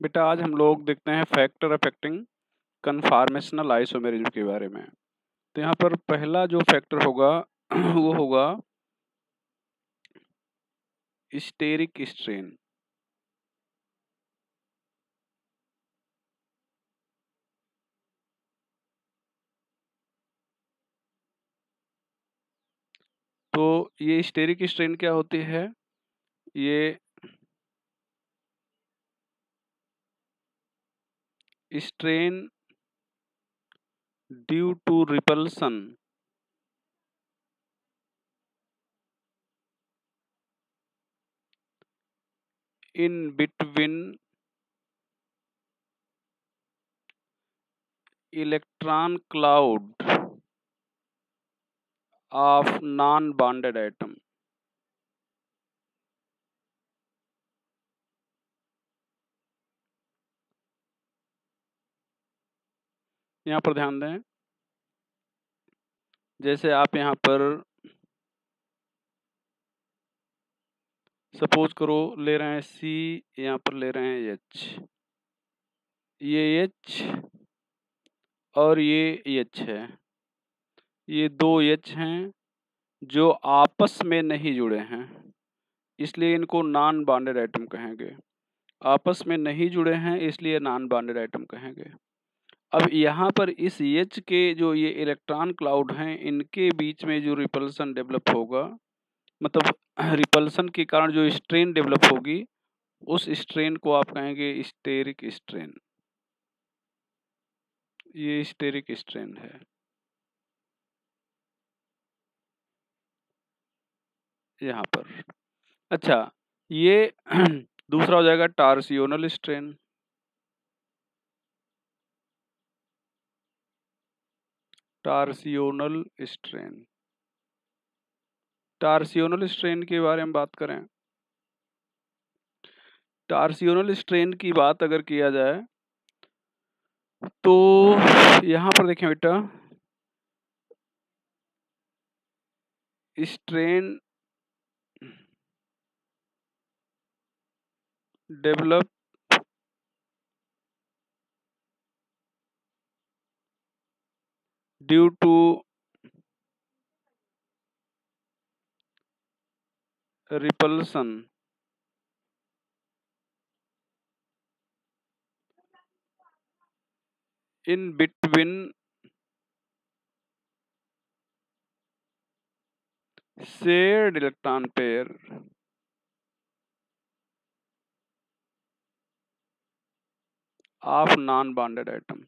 बेटा आज हम लोग देखते हैं फैक्टर अफेक्टिंग कन्फॉर्मेशनल आइसोमेरिज्म के बारे में। तो यहाँ पर पहला जो फैक्टर होगा वो होगा स्टेरिक स्ट्रेन। तो ये स्टेरिक स्ट्रेन क्या होती है? ये strain due to repulsion in between electron cloud of non-bonded atom। यहाँ पर ध्यान दें, जैसे आप यहाँ पर सपोज करो ले रहे हैं C, यहाँ पर ले रहे हैं H, ये H और ये H है, ये दो H हैं जो आपस में नहीं जुड़े हैं, इसलिए इनको नॉन बॉन्डेड एटम कहेंगे। आपस में नहीं जुड़े हैं इसलिए नॉन बॉन्डेड एटम कहेंगे। अब यहाँ पर इस H के जो ये इलेक्ट्रॉन क्लाउड हैं, इनके बीच में जो रिपल्सन डेवलप होगा, मतलब रिपल्सन के कारण जो स्ट्रेन डेवलप होगी, उस स्ट्रेन को आप कहेंगे स्टेरिक स्ट्रेन। ये स्टेरिक स्ट्रेन है यहाँ पर। अच्छा, ये दूसरा हो जाएगा टार्सियोनल स्ट्रेन। टार्सियोनल स्ट्रेन, टार्सियोनल स्ट्रेन के बारे में बात करें, टार्सियोनल स्ट्रेन की बात अगर किया जाए तो यहाँ पर देखें बेटा, strain develop due to repulsion in between shared electron pair of non-bonded atom।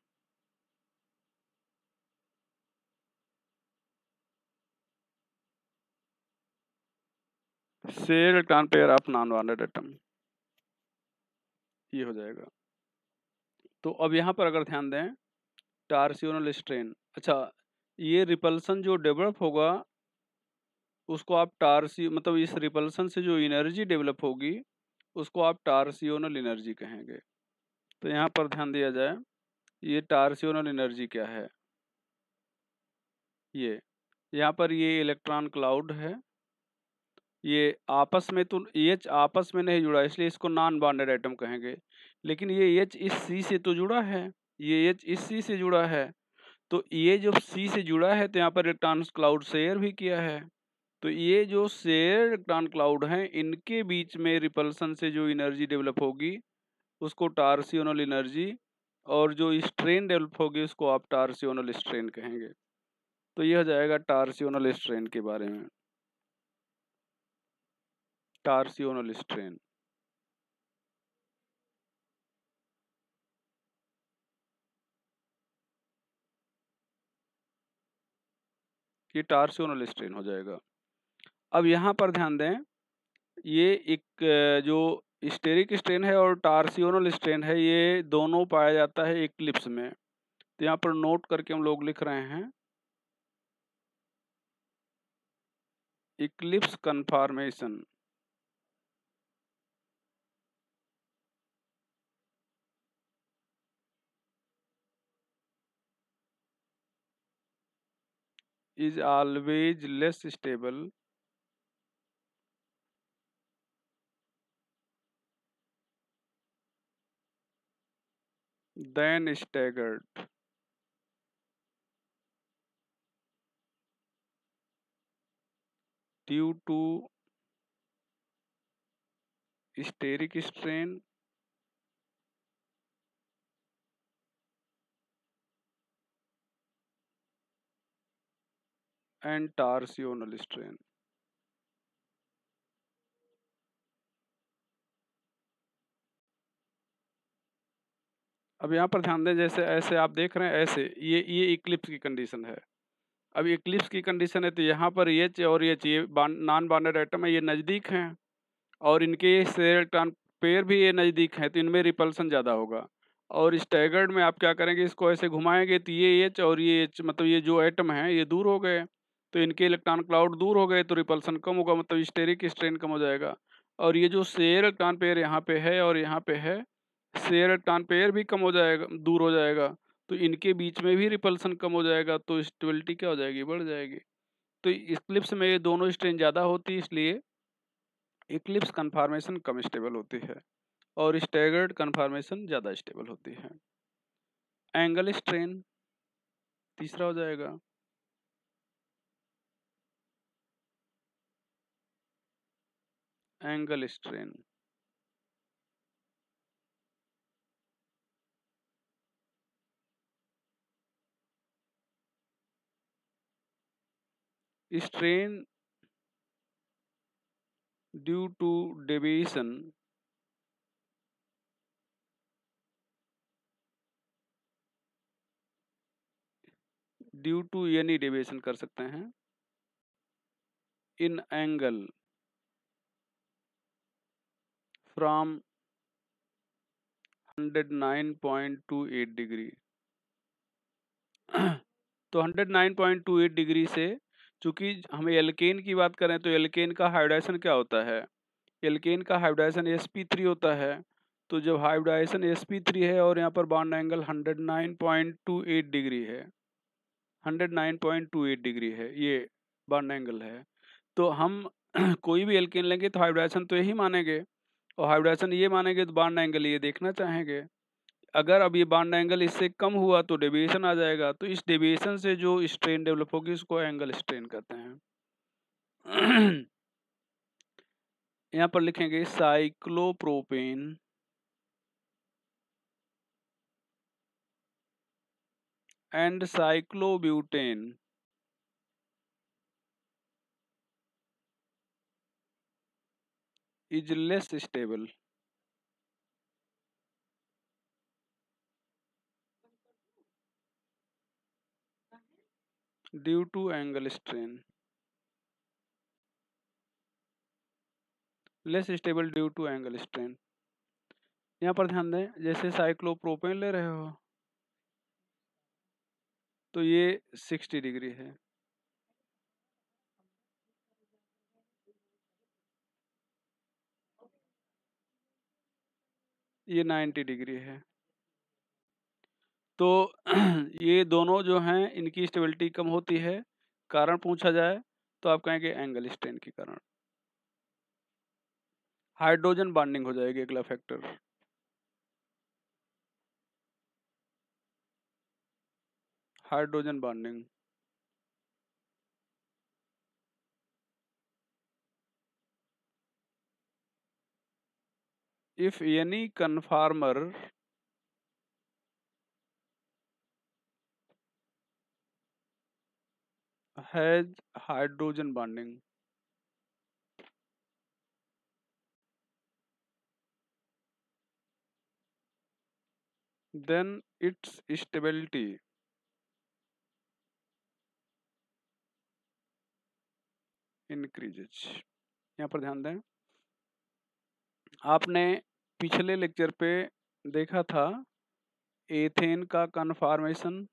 shared electron pair of non-bonded atom, ये हो जाएगा। तो अब यहाँ पर अगर ध्यान दें, टार्सियोनल स्ट्रेन, अच्छा ये रिपल्सन जो डेवलप होगा उसको आप मतलब इस रिपल्सन से जो एनर्जी डेवलप होगी उसको आप टार्सियोनल एनर्जी कहेंगे। तो यहाँ पर ध्यान दिया जाए, ये टार्सियोनल एनर्जी क्या है, ये यहाँ पर ये इलेक्ट्रॉन क्लाउड है, ये आपस में तो H आपस में नहीं जुड़ा इसलिए इसको नॉन बॉन्डेड एटम कहेंगे, लेकिन ये H इस C से तो जुड़ा है, ये H इस C से जुड़ा है, तो ये जो C से जुड़ा है तो यहाँ पर इलेक्ट्रॉन क्लाउड शेयर भी किया है। तो ये जो शेयर इलेक्ट्रॉन क्लाउड हैं, इनके बीच में रिपल्सन से जो एनर्जी डेवलप होगी उसको टार्सियोनल एनर्जी, और जो स्ट्रेन डेवलप होगी उसको आप टार्सियोनल स्ट्रेन कहेंगे। तो यह हो जाएगा टार्सियोनल स्ट्रेन के बारे में, टार्सियोनल स्ट्रेन। ये टार्सियोनल स्ट्रेन हो जाएगा। अब यहाँ पर ध्यान दें, ये एक जो स्टेरिक स्ट्रेन है और टार्सियोनल स्ट्रेन है, ये दोनों पाया जाता है इक्लिप्स में। तो यहाँ पर नोट करके हम लोग लिख रहे हैं, Eclipse conformation. is always less stable then staggered due to steric strain and torsional strain. अब यहाँ पर ध्यान दें, जैसे ऐसे आप देख रहे हैं, ऐसे ये इक्लिप्स की कंडीशन है। अब इक्लिप्स की कंडीशन है तो यहाँ पर एच और एच, ये नॉन बॉन्डेड एटम है, ये नज़दीक हैं और इनके शेयर इलेक्ट्रॉन पेयर भी ये नज़दीक हैं, तो इनमें रिपल्सन ज़्यादा होगा। और स्टैगर्ड में आप क्या करेंगे, इसको ऐसे घुमाएंगे तो ये एच और ये एच, मतलब ये जो एटम हैं ये दूर हो गए, तो इनके इलेक्ट्रॉन क्लाउड दूर हो गए तो रिपल्सन कम होगा, मतलब स्टेरिक स्ट्रेन कम हो जाएगा। और ये जो शेयर इलेक्ट्रॉन पेयर यहाँ पे है और यहाँ पे है, शेयर इलेक्ट्रॉन पेयर भी कम हो जाएगा, दूर हो जाएगा, तो इनके बीच में भी रिपल्सन कम हो जाएगा, तो स्टेबिलिटी क्या हो जाएगी, बढ़ जाएगी। तो इक्लिप्स में ये दोनों स्ट्रेन ज़्यादा होती है, इसलिए इक्लिप्स कन्फॉर्मेशन कम स्टेबल होती है और स्टैगर्ड कन्फॉर्मेशन ज़्यादा स्टेबल होती है। एंगल स्ट्रेन तीसरा हो जाएगा। Angle strain strain due to deviation due to any deviation कर सकते हैं इन एंगल फ्रॉम 109.28 डिग्री। तो 109.28 डिग्री से, चूंकि हमें एल्केन की बात करें तो एल्केन का हाइब्रिडाइजेशन क्या होता है, एल्केन का हाइब्रिडाइजेशन sp3 होता है। तो जब हाइब्रिडाइजेशन sp3 है और यहाँ पर बॉन्ड एंगल 109.28 डिग्री है, 109.28 डिग्री है, ये बॉन्ड एंगल है, तो हम कोई भी एल्केन लेंगे तो हाइब्रिडाइजेशन तो यही मानेंगे, और हाइब्रिडाइजेशन ये मानेंगे तो बॉन्ड एंगल ये देखना चाहेंगे। अगर अब ये बॉन्ड एंगल इससे कम हुआ तो डेविएशन आ जाएगा, तो इस डेविएशन से जो स्ट्रेन डेवलप होगी उसको एंगल स्ट्रेन कहते हैं। यहाँ पर लिखेंगे cyclopropane and cyclobutane is less stable due to angle strain. Less stable due to angle strain. यहाँ पर ध्यान दें, जैसे साइक्लोप्रोपेन ले रहे हो तो ये 60 डिग्री है, ये 90 डिग्री है। तो ये दोनों जो हैं इनकी स्टेबिलिटी कम होती है, कारण पूछा जाए तो आप कहेंगे एंगल स्ट्रेन के कारण। हाइड्रोजन बॉन्डिंग हो जाएगी अगला factor. Hydrogen bonding, if any conformer has hydrogen bonding, then its stability increases। यहाँ पर ध्यान दें, आपने पिछले लेक्चर पे देखा था एथेन का कन्फॉर्मेशन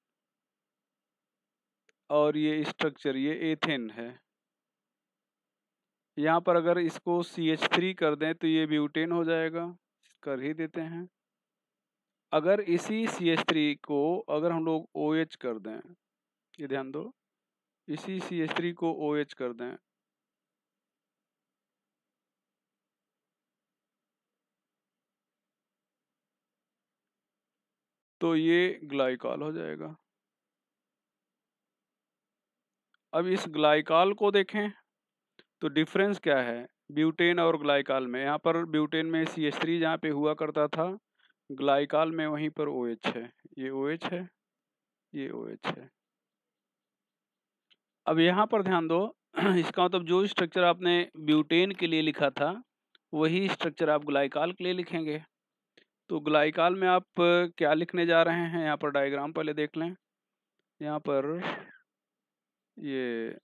और ये स्ट्रक्चर, ये एथेन है। यहाँ पर अगर इसको CH3 कर दें तो ये ब्यूटेन हो जाएगा, कर ही देते हैं। अगर इसी CH3 को अगर हम लोग OH कर दें, ये ध्यान दो, इसी CH3 को OH कर दें तो ये ग्लाइकॉल हो जाएगा। अब इस ग्लाइकॉल को देखें तो डिफरेंस क्या है ब्यूटेन और ग्लाइकॉल में। यहाँ पर ब्यूटेन में CH3 जहाँ पे हुआ करता था, ग्लाइकॉल में वहीं पर OH है। ये OH है, ये OH है। अब यहाँ पर ध्यान दो इसका मतलब जो स्ट्रक्चर आपने ब्यूटेन के लिए लिखा था वही स्ट्रक्चर आप ग्लाइकॉल के लिए लिखेंगे। तो ग्लाइकॉल में आप क्या लिखने जा रहे हैं, यहाँ पर डायग्राम पहले देख लें। यहाँ पर ये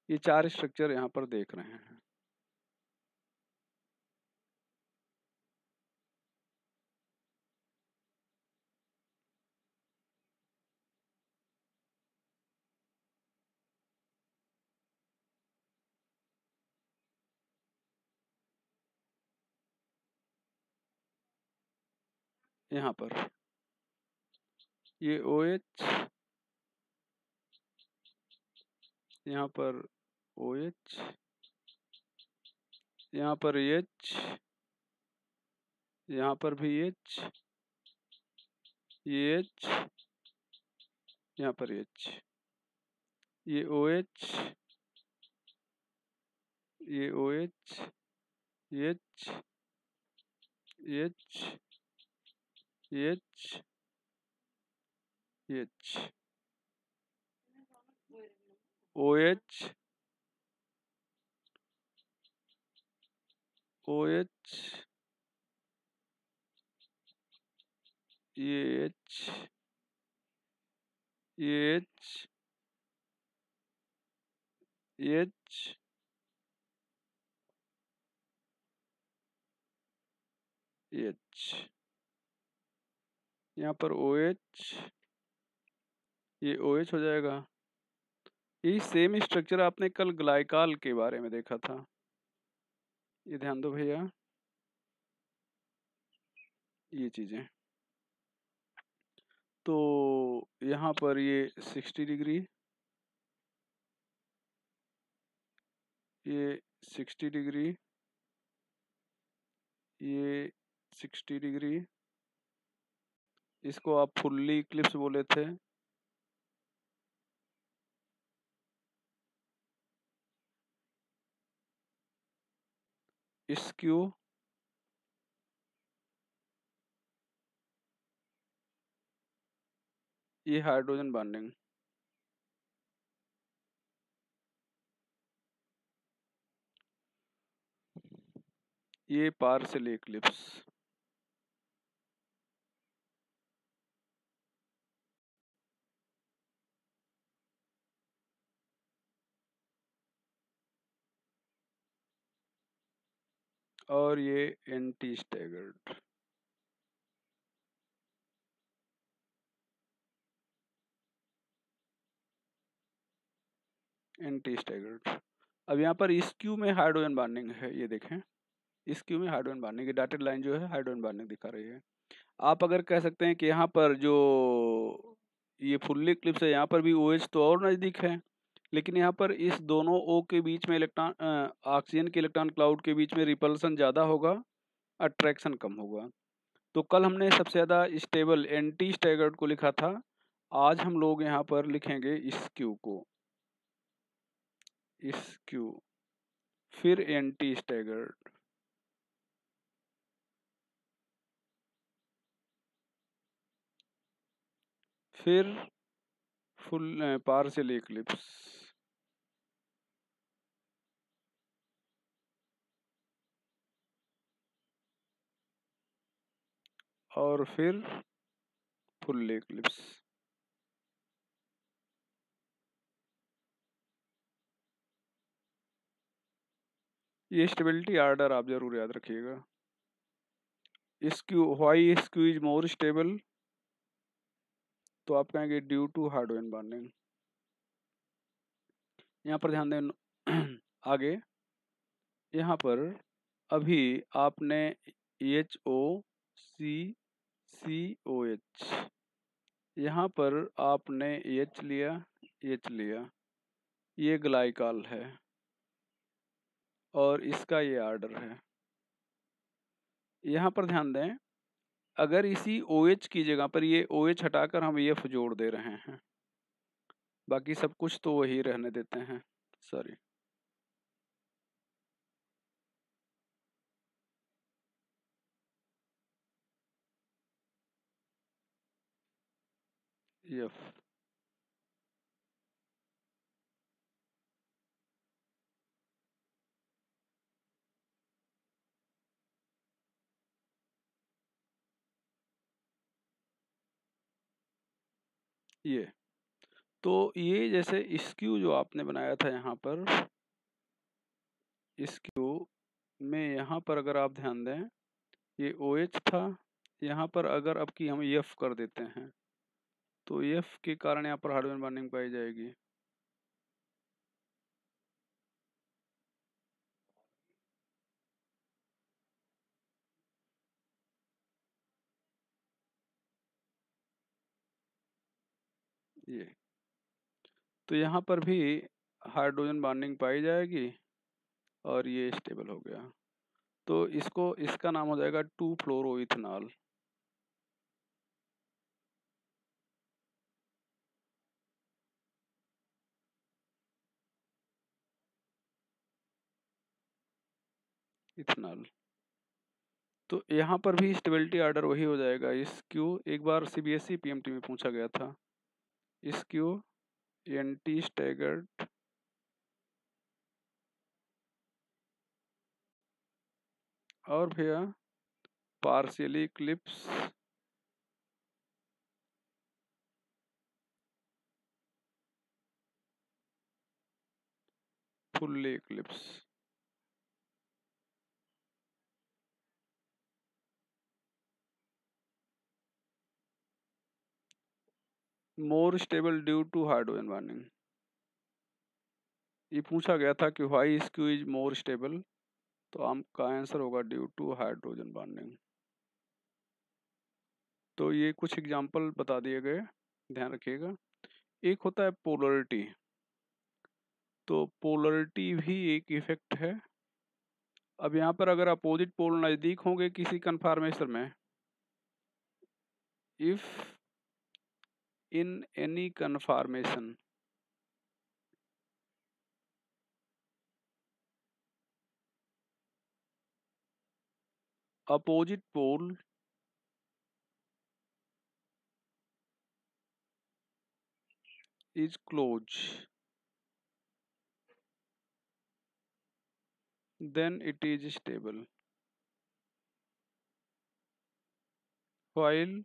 ये 4 स्ट्रक्चर यहाँ पर देख रहे हैं। यहाँ पर ये OH, यहाँ पर OH, यहाँ पर H, यहाँ पर भी H, ये H, यहाँ पर H, ये OH, ये OH, H, H, H, H, OH, OH, ये H, ये H, H, H, यहाँ पर OH, ये OH हो जाएगा। यही सेम स्ट्रक्चर आपने कल ग्लाइकॉल के बारे में देखा था। ये ध्यान दो भैया, ये चीजें। तो यहाँ पर ये 60 डिग्री, ये 60 डिग्री, ये 60 डिग्री, इसको आप फुल्ली इक्लिप्स बोले थे। स्क्यू, ये हाइड्रोजन बॉन्डिंग, ये पार्शियल इक्लिप्स। और ये एंटी स्टैगर्ड। Anti staggered. अब यहाँ पर इस क्यू में हाइड्रोजन बॉन्डिंग है, ये देखें इस क्यू में हाइड्रोजन बॉन्डिंग की डॉटेड लाइन जो है हाइड्रोजन बॉन्डिंग दिखा रही है। आप अगर कह सकते हैं कि यहाँ पर जो ये फुल्ली इक्लिप्स है यहाँ पर भी OH तो और नज़दीक है, लेकिन यहाँ पर इस दोनों O के बीच में इलेक्ट्रॉन ऑक्सीजन के इलेक्ट्रॉन क्लाउड के बीच में रिपल्सन ज़्यादा होगा, अट्रैक्शन कम होगा। तो कल हमने सबसे ज़्यादा स्टेबल एंटी स्टैगर्ड को लिखा था, आज हम लोग यहाँ पर लिखेंगे इस क्यू को, इस क्यू, फिर एंटी स्टैगर्ड, फिर फुल पार्शियल इक्लिप्स, और फिर फुल इक्लिप्स। ये स्टेबिलिटी आर्डर आप जरूर याद रखिएगा। Skew, why skew is more stable, तो आप कहेंगे ड्यू टू हाइड्रोजन बॉन्डिंग। यहाँ पर ध्यान दें आगे, यहाँ पर अभी आपने HOCCOH। यहाँ पर आपने H लिया, H लिया, ये ग्लाइकॉल है और इसका ये ऑर्डर है। यहाँ पर ध्यान दें, अगर इसी OH की जगह पर ये OH हटाकर हम F जोड़ दे रहे हैं, बाकी सब कुछ तो वही रहने देते हैं, सॉरी। F ये तो ये जैसे स्क्यू जो आपने बनाया था यहाँ पर, स्क्यू में यहाँ पर अगर आप ध्यान दें, ये OH था, यहाँ पर अगर अब की हम F कर देते हैं तो F के कारण यहाँ पर हार्डवेयर बॉन्डिंग पाई जाएगी। ये तो यहाँ पर भी हाइड्रोजन बॉन्डिंग पाई जाएगी और ये स्टेबल हो गया। तो इसका नाम हो जाएगा 2-फ्लोरोइथेनॉल। इथेनॉल। तो यहाँ पर भी स्टेबिलिटी ऑर्डर वही हो जाएगा। इस क्यू एक बार CBSE PMT में पूछा गया था। इस क्यू NT स्टैगर्ड और भैया partially eclipse, fully eclipse. More stable due to hydrogen bonding. ये पूछा गया था कि व्हाई इस क्यू इज मोर स्टेबल, तो आपका आंसर होगा ड्यू टू हाइड्रोजन बॉन्डिंग। तो ये कुछ एग्जाम्पल बता दिए गए, ध्यान रखिएगा। एक होता है पोलरिटी। तो पोलरिटी भी एक इफेक्ट है। अब यहाँ पर अगर अपोजिट पोल नज़दीक होंगे किसी कन्फॉर्मेशन में, if in any conformation opposite pole is close, then it is stable. While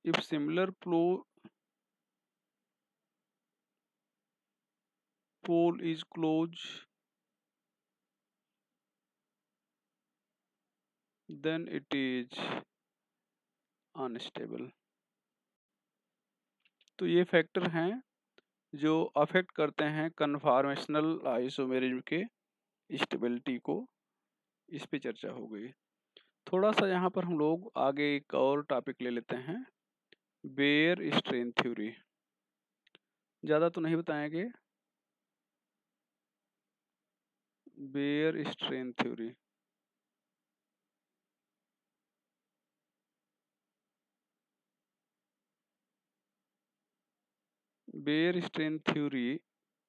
if similar pole is close, then it is unstable. तो ये फैक्टर हैं जो अफेक्ट करते हैं कन्फॉर्मेशनल आइसोमेरिज्म के स्टेबिलिटी को। इस पे चर्चा हो गई। थोड़ा सा यहाँ पर हम लोग आगे एक और टॉपिक ले लेते हैं, बेयर स्ट्रेन थ्योरी। ज़्यादा तो नहीं बताएंगे, Baeyer strain theory. Baeyer strain theory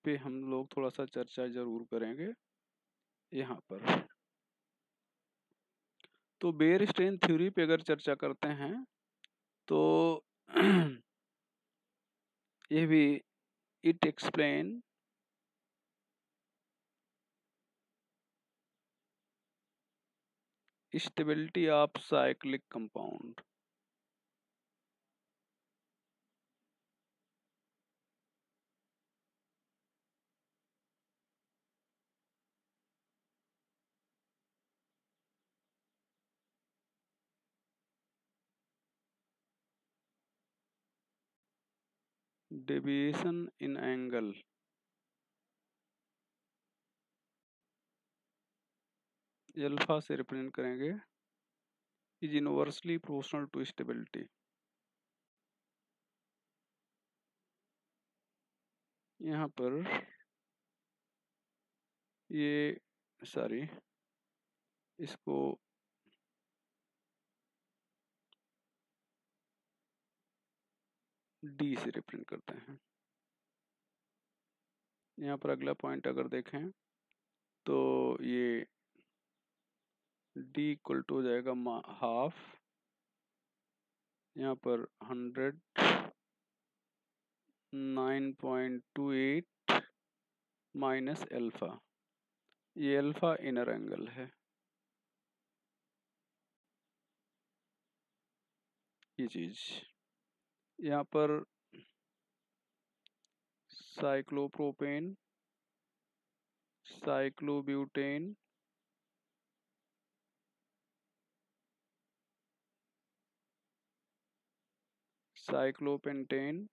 पे हम लोग थोड़ा सा चर्चा जरूर करेंगे यहाँ पर। तो बेयर स्ट्रेन थ्योरी पे अगर चर्चा करते हैं तो ये भी it explain stability of cyclic compound. Deviation in angle alpha से रिप्रेजेंट करेंगे is inversely proportional to stability. यहाँ पर ये सॉरी इसको डी से रिप्रेजेंट करते हैं। यहाँ पर अगला पॉइंट अगर देखें तो ये डी इक्वल टू हो जाएगा हाफ, यहाँ पर 109.28 माइनस अल्फा, ये अल्फा इनर एंगल है, ये चीज। यहाँ पर साइक्लोप्रोपेन, साइक्लोब्यूटेन, साइक्लोपेंटेन,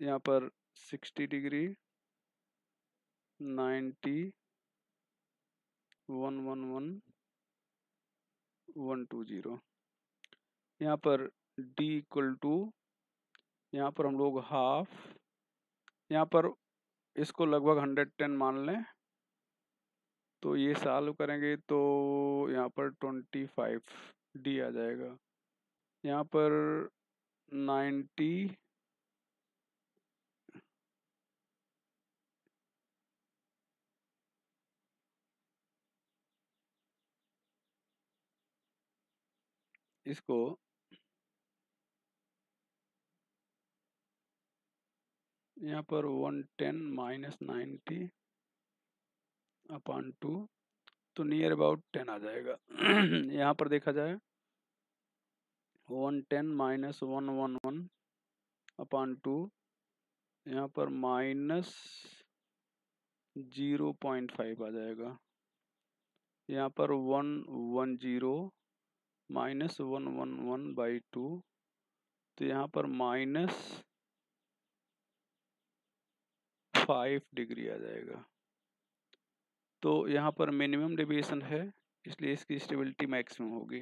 यहाँ पर 60 डिग्री, 90, 111, 120। यहाँ पर d इक्वल टू, यहाँ पर हम लोग हाफ, यहाँ पर इसको लगभग 110 मान लें, तो ये सॉल्व करेंगे तो यहाँ पर 25 डी आ जाएगा। यहाँ पर 90, इसको यहाँ पर 110 माइनस 90 अपॉन 2, तो नियर अबाउट 10 आ जाएगा। यहाँ पर देखा जाए 110 माइनस 111 अपॉन 2, यहाँ पर माइनस 0.5 आ जाएगा। यहाँ पर 110 माइनस 111/2, तो यहाँ पर माइनस 5 डिग्री आ जाएगा। तो यहाँ पर मिनिमम डेविएशन है, इसलिए इसकी स्टेबिलिटी मैक्सिमम होगी।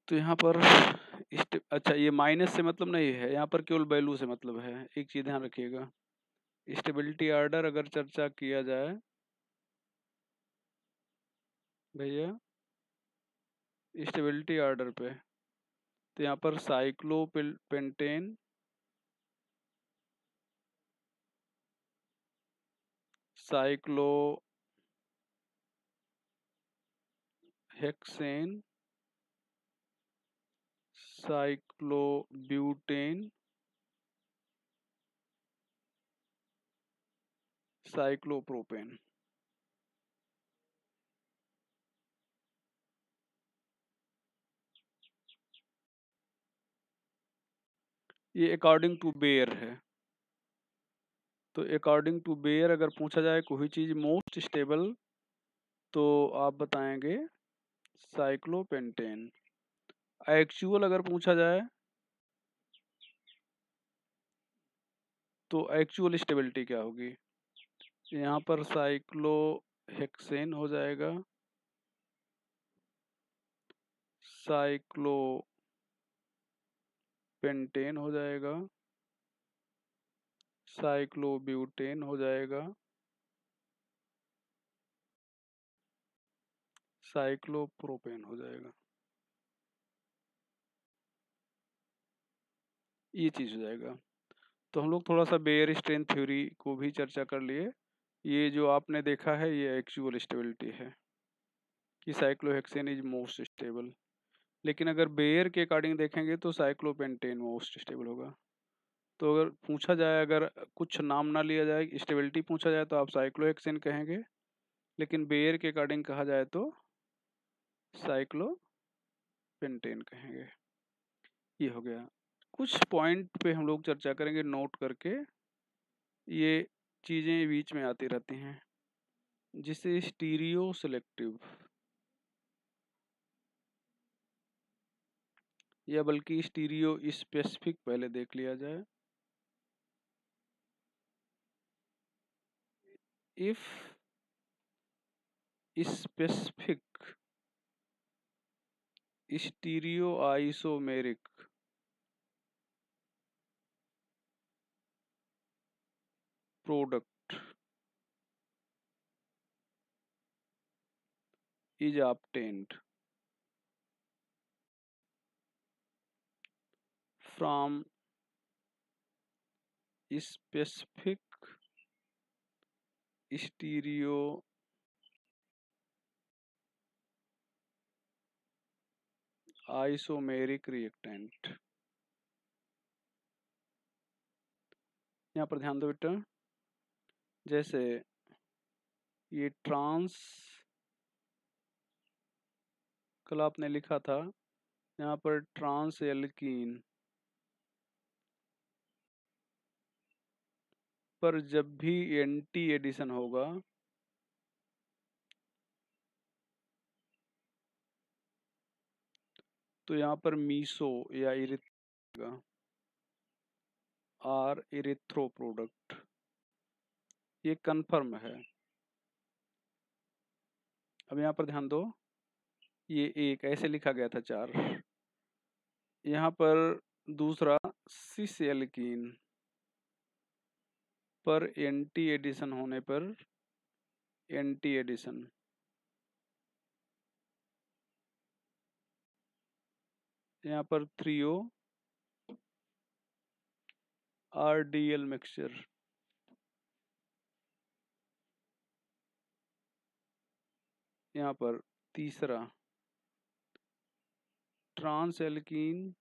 तो यहाँ पर अच्छा, ये माइनस से मतलब नहीं है, यहाँ पर केवल वैल्यू से मतलब है। एक चीज ध्यान रखिएगा, स्टेबिलिटी ऑर्डर अगर चर्चा किया जाए भैया स्टेबिलिटी ऑर्डर पे, तो यहाँ पर साइक्लोपेंटेन, साइक्लोहेक्सेन, साइक्लोब्यूटेन, साइक्लोप्रोपेन, ये अकॉर्डिंग टू बेयर है। तो अकॉर्डिंग टू बेयर अगर पूछा जाए कोई चीज मोस्ट स्टेबल, तो आप बताएंगे साइक्लोपेंटेन। एक्चुअल अगर पूछा जाए तो एक्चुअल स्टेबिलिटी क्या होगी, यहाँ पर साइक्लोहेक्सेन हो जाएगा, साइक्लोपेंटेन हो जाएगा, साइक्लोब्यूटेन हो जाएगा, साइक्लोप्रोपेन हो जाएगा, ये चीज हो जाएगा। तो हम लोग थोड़ा सा बेयर स्ट्रेंथ थ्योरी को भी चर्चा कर लिए। ये जो आपने देखा है ये एक्चुअल स्टेबिलिटी है कि साइक्लोहेक्सेन इज मोस्ट स्टेबल, लेकिन अगर बेयर के अकॉर्डिंग देखेंगे तो साइक्लोपेंटेन मोस्ट स्टेबल होगा। तो अगर पूछा जाए, अगर कुछ नाम ना लिया जाए, स्टेबिलिटी पूछा जाए तो आप साइक्लोहेक्सेन कहेंगे, लेकिन बेयर के अकॉर्डिंग कहा जाए तो साइक्लोपेंटेन कहेंगे। ये हो गया। कुछ पॉइंट पे हम लोग चर्चा करेंगे नोट करके, ये चीज़ें बीच में आती रहती हैं। जिसे स्टीरियो सेलेक्टिव, या बल्कि स्टीरियो स्पेसिफिक पहले देख लिया जाए। If specific stereo isomeric product is obtained from specific stereo isomeric reactant। यहाँ पर ध्यान दो बेटा, जैसे ये ट्रांस कल आपने लिखा था, यहाँ पर ट्रांस एल्कीन पर जब भी एंटी एडिशन होगा तो यहाँ पर मीसो या इरिथ्रो आर इरिथ्रो प्रोडक्ट, ये कन्फर्म है। अब यहाँ पर ध्यान दो, ये एक ऐसे लिखा गया था 4, यहाँ पर दूसरा सिस एल्कीन पर एंटी एडिशन होने पर एंटी एडिशन, यहाँ पर 3O RDL मिक्सचर, यहाँ पर तीसरा ट्रांस एल्कीन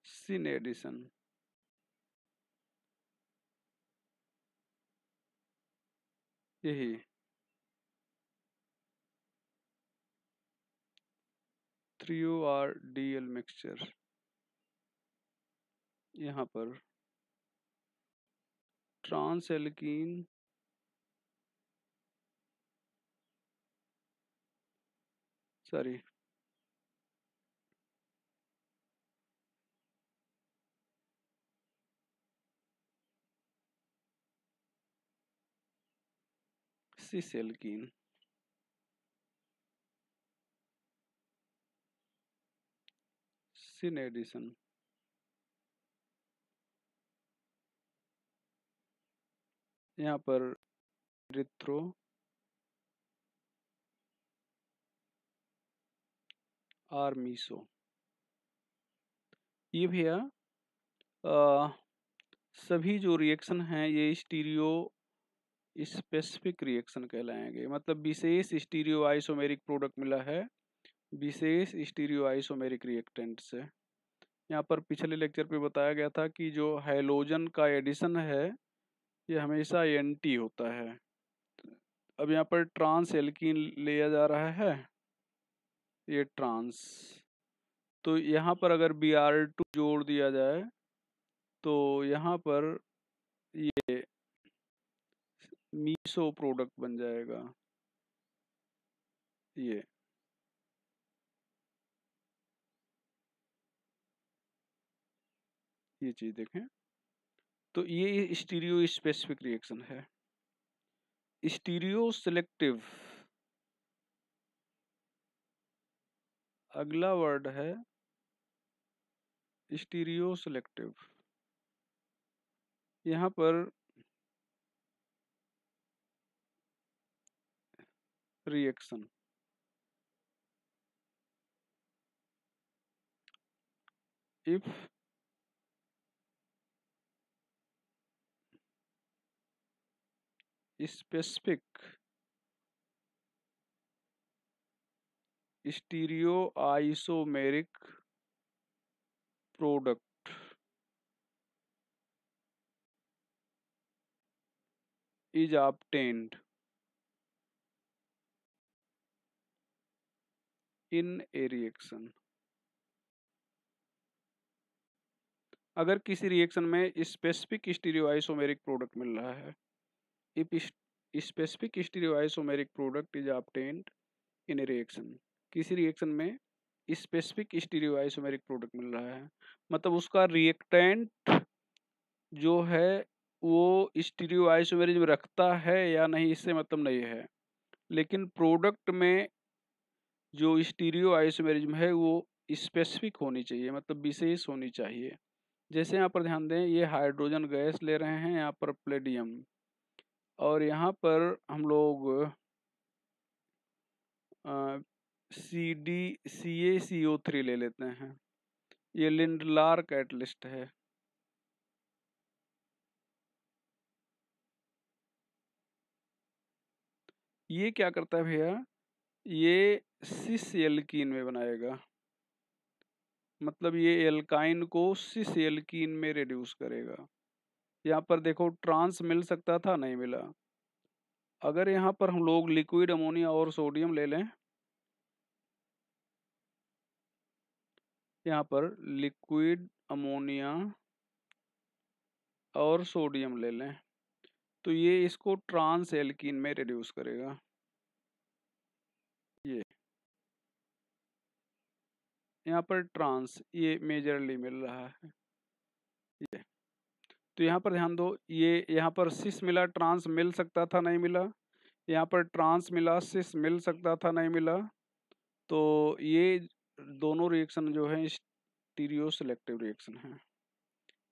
सिन एडिशन, यही 3O RDL मिक्सचर, यहाँ पर trans alkene sorry cis alkene, syn addition, यहाँ पर इरिथ्रो आर मीसो। ये भैया सभी जो रिएक्शन हैं ये स्टीरियो स्पेसिफिक रिएक्शन कहलाएंगे, मतलब विशेष स्टीरियो आइसोमेरिक प्रोडक्ट मिला है विशेष स्टीरियो आइसोमेरिक रिएक्टेंट से। यहाँ पर पिछले लेक्चर पे बताया गया था कि जो हैलोजन का एडिशन है ये हमेशा एंटी होता है। अब यहाँ पर ट्रांस एल्कीन लिया जा रहा है, ये ट्रांस, तो यहाँ पर अगर Br2 जोड़ दिया जाए तो यहाँ पर ये मीसो प्रोडक्ट बन जाएगा। ये चीज देखें, तो ये स्टीरियो स्पेसिफिक रिएक्शन है। स्टीरियो सिलेक्टिव अगला वर्ड है स्टीरियो सिलेक्टिव। यहाँ पर reaction if specific stereo isomeric product is obtained in a reaction। अगर किसी रिएक्शन में स्पेसिफिक स्टीरियो आइसोमेरिक प्रोडक्ट मिल रहा है, if specific stereo isomeric product is obtained in A reaction, किसी रिएक्शन में स्पेसिफिक स्टीरियो आइसोमेरिक प्रोडक्ट मिल रहा है, मतलब उसका रिएक्टेंट जो है वो स्टीरियो आइसोमेरिज्म रखता है या नहीं, इससे मतलब नहीं है, लेकिन प्रोडक्ट में जो स्टीरियो आइसोमेरिज्म है वो स्पेसिफिक होनी चाहिए, मतलब विशेष होनी चाहिए। जैसे यहाँ पर ध्यान दें, ये हाइड्रोजन गैस ले रहे हैं, यहाँ पर प्लेडियम, और यहाँ पर हम लोग CaCO3 ले लेते हैं, ये लिंडलार कैटलिस्ट है। ये क्या करता है भैया, ये सिस एल्कीन में बनाएगा, मतलब ये एल्काइन को सिस एल्कीन में रिड्यूस करेगा। यहाँ पर देखो ट्रांस मिल सकता था, नहीं मिला। अगर यहाँ पर हम लोग लिक्विड अमोनिया और सोडियम ले लें, यहाँ पर लिक्विड अमोनिया और सोडियम ले लें, तो ये इसको ट्रांस एल्कीन में रिड्यूस करेगा। ये यहाँ पर ट्रांस ये मेजरली मिल रहा है, ये तो यहाँ पर ध्यान दो, ये यहाँ पर सिस मिला, ट्रांस मिल सकता था, नहीं मिला। यहाँ पर ट्रांस मिला, सिस मिल सकता था, नहीं मिला। तो ये दोनों रिएक्शन जो है स्टीरियो सिलेक्टिव रिएक्शन है।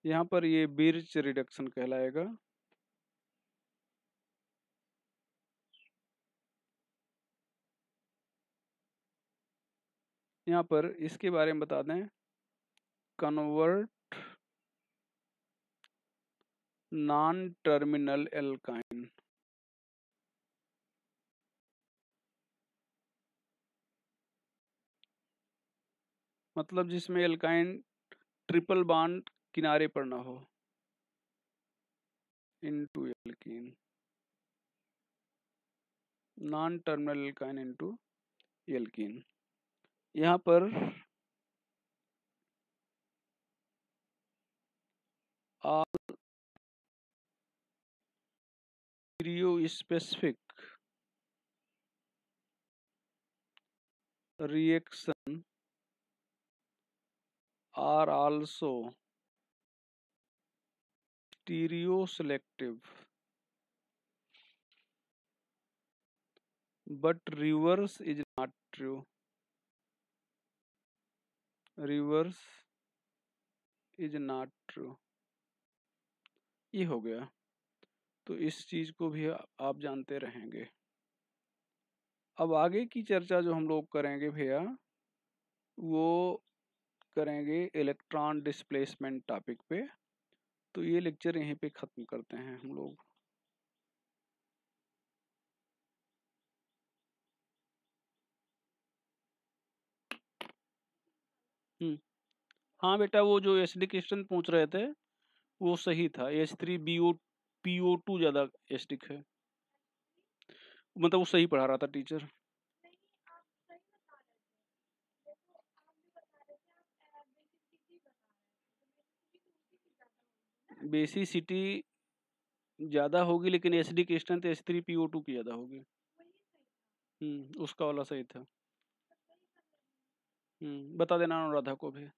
यहाँ पर ये बिर्च रिडक्शन कहलाएगा। यहाँ पर इसके बारे में बता दें, कन्वर्ट नॉन टर्मिनल एल्काइन, मतलब जिसमें एल्काइन ट्रिपल बॉन्ड किनारे पर ना हो, into alkene, non terminal alkyne into alkene. यहाँ पर all stereo specific reaction are also stereoselective, but reverse is not true. Reverse is not true. ये हो गया, तो इस चीज को भी आप जानते रहेंगे। अब आगे की चर्चा जो हम लोग करेंगे भैया, वो करेंगे इलेक्ट्रॉन डिस्प्लेसमेंट टॉपिक पे। तो ये लेक्चर यहीं पे ख़त्म करते हैं हम लोग। हाँ बेटा, वो जो एसिडिक क्वेश्चन पूछ रहे थे वो सही था। H3PO2 ज़्यादा एसिडिक है, मतलब वो सही पढ़ा रहा था टीचर। बेसिसिटी ज़्यादा होगी, लेकिन एसिडिक क्वेश्चन तो H3PO2 की ज़्यादा होगी। उसका वाला सही था। बता देना अनुराधा को भी।